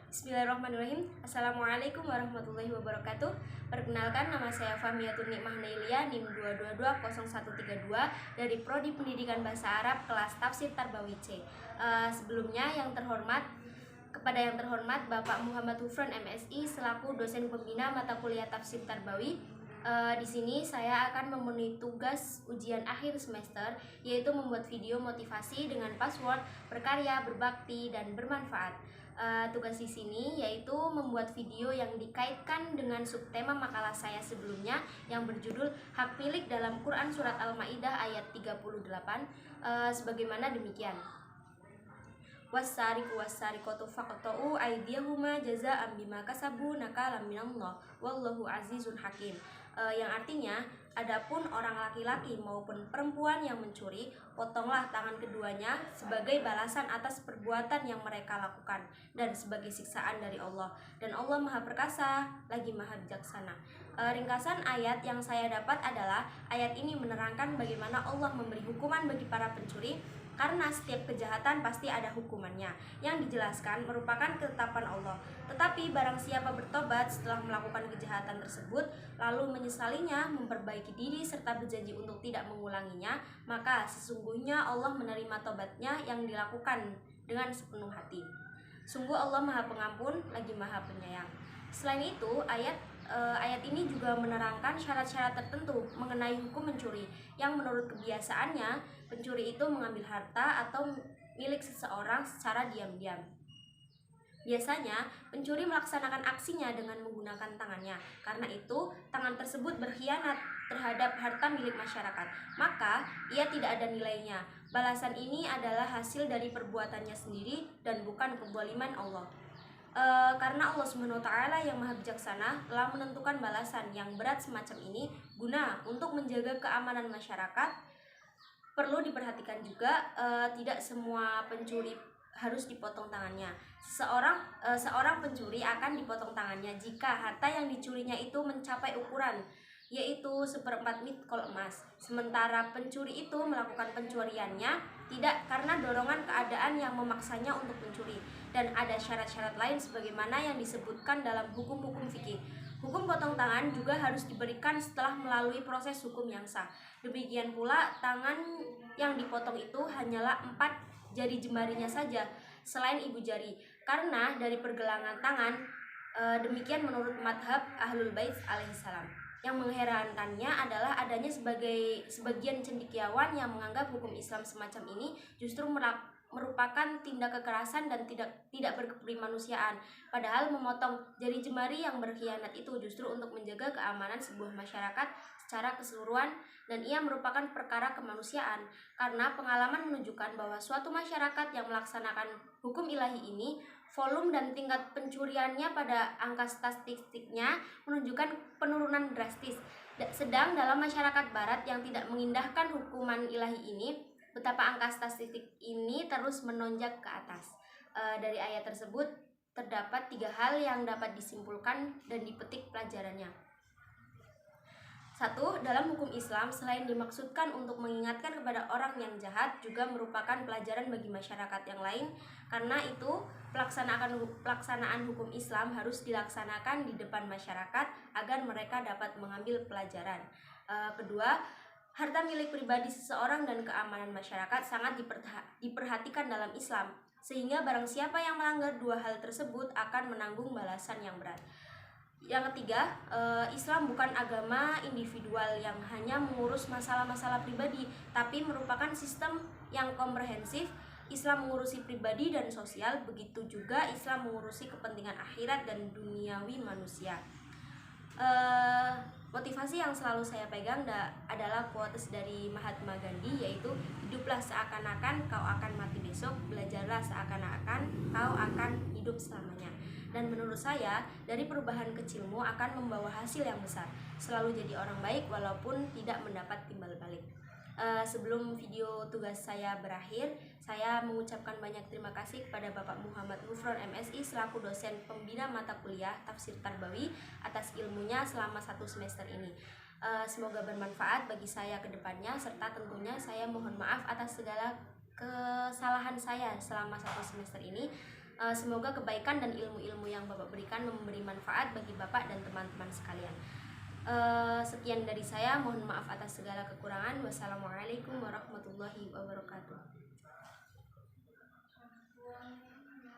Bismillahirrahmanirrahim. Assalamualaikum warahmatullahi wabarakatuh. Perkenalkan, nama saya Fahmiyatun Nikmah Nailia, NIM 2220132 dari Prodi Pendidikan Bahasa Arab kelas Tafsir Tarbawi C. Sebelumnya kepada yang terhormat Bapak Muhammad Hufron MSI selaku dosen pembina mata kuliah Tafsir Tarbawi. Di sini saya akan memenuhi tugas ujian akhir semester, yaitu membuat video motivasi dengan password berkarya, berbakti, dan bermanfaat. Tugas di sini yaitu membuat video yang dikaitkan dengan subtema makalah saya sebelumnya yang berjudul Hak Milik dalam Quran Surat Al-Maidah ayat 38, sebagaimana demikian. Wassariqu wassariqatu faqta'u aydiyahuma jazaa'an bima kasabu nakalam minallah wallahu azizun hakim. Yang artinya, adapun orang laki-laki maupun perempuan yang mencuri, potonglah tangan keduanya sebagai balasan atas perbuatan yang mereka lakukan dan sebagai siksaan dari Allah, dan Allah Maha Perkasa lagi Maha Bijaksana. Ringkasan ayat yang saya dapat adalah ayat ini menerangkan bagaimana Allah memberi hukuman bagi para pencuri, karena setiap kejahatan pasti ada hukumannya. Yang dijelaskan merupakan ketetapan Allah. Tetapi barang siapa bertobat setelah melakukan kejahatan tersebut, lalu menyesalinya, memperbaiki diri, serta berjanji untuk tidak mengulanginya, maka sesungguhnya Allah menerima tobatnya yang dilakukan dengan sepenuh hati. Sungguh Allah Maha Pengampun lagi Maha Penyayang. Selain itu, ayat ini juga menerangkan syarat-syarat tertentu mengenai hukum mencuri, yang menurut kebiasaannya pencuri itu mengambil harta atau milik seseorang secara diam-diam. Biasanya pencuri melaksanakan aksinya dengan menggunakan tangannya. Karena itu tangan tersebut berkhianat terhadap harta milik masyarakat, maka ia tidak ada nilainya. Balasan ini adalah hasil dari perbuatannya sendiri dan bukan kezaliman Allah. Karena Allah SWT yang Maha Bijaksana telah menentukan balasan yang berat semacam ini guna untuk menjaga keamanan masyarakat. Perlu diperhatikan juga, tidak semua pencuri harus dipotong tangannya. Seorang pencuri akan dipotong tangannya jika harta yang dicurinya itu mencapai ukuran, yaitu 1/4 mitkol emas. Sementara pencuri itu melakukan pencuriannya tidak karena dorongan keadaan yang memaksanya untuk mencuri, dan ada syarat-syarat lain sebagaimana yang disebutkan dalam hukum-hukum fikih. Hukum potong tangan juga harus diberikan setelah melalui proses hukum yang sah. Demikian pula tangan yang dipotong itu hanyalah 4 jari jemarinya saja selain ibu jari, karena dari pergelangan tangan. Demikian menurut madhab Ahlul Bait alaihissalam. Yang mengherankannya adalah adanya sebagian cendekiawan yang menganggap hukum Islam semacam ini justru merupakan tindak kekerasan dan tidak berkemanusiaan. Padahal memotong jari jemari yang berkhianat itu justru untuk menjaga keamanan sebuah masyarakat secara keseluruhan, dan ia merupakan perkara kemanusiaan. Karena pengalaman menunjukkan bahwa suatu masyarakat yang melaksanakan hukum ilahi ini, volume dan tingkat pencuriannya pada angka statistiknya menunjukkan penurunan drastis. Sedang dalam masyarakat barat yang tidak mengindahkan hukuman ilahi ini, betapa angka statistik ini terus menonjak ke atas. Dari ayat tersebut terdapat 3 hal yang dapat disimpulkan dan dipetik pelajarannya. 1. Dalam hukum Islam, selain dimaksudkan untuk mengingatkan kepada orang yang jahat, juga merupakan pelajaran bagi masyarakat yang lain. Karena itu, pelaksanaan hukum Islam harus dilaksanakan di depan masyarakat agar mereka dapat mengambil pelajaran. Kedua, harta milik pribadi seseorang dan keamanan masyarakat sangat diperhatikan dalam Islam, sehingga barang siapa yang melanggar 2 hal tersebut akan menanggung balasan yang berat. Yang ketiga, Islam bukan agama individual yang hanya mengurus masalah-masalah pribadi, tapi merupakan sistem yang komprehensif. Islam mengurusi pribadi dan sosial, begitu juga Islam mengurusi kepentingan akhirat dan duniawi manusia. Motivasi yang selalu saya pegang adalah quotes dari Mahatma Gandhi, yaitu hiduplah seakan-akan kau akan mati besok, belajarlah seakan-akan kau akan hidup selamanya. Dan menurut saya, dari perubahan kecilmu akan membawa hasil yang besar. Selalu jadi orang baik walaupun tidak mendapat timbal balik. Sebelum video tugas saya berakhir, saya mengucapkan banyak terima kasih kepada Bapak Muhammad Hufron MSI selaku dosen pembina mata kuliah Tafsir Tarbawi atas ilmunya selama 1 semester ini. Semoga bermanfaat bagi saya ke depannya, serta tentunya saya mohon maaf atas segala kesalahan saya selama 1 semester ini. Semoga kebaikan dan ilmu-ilmu yang Bapak berikan memberi manfaat bagi Bapak dan teman-teman sekalian. Sekian dari saya, mohon maaf atas segala kekurangan. Wassalamualaikum warahmatullahi wabarakatuh.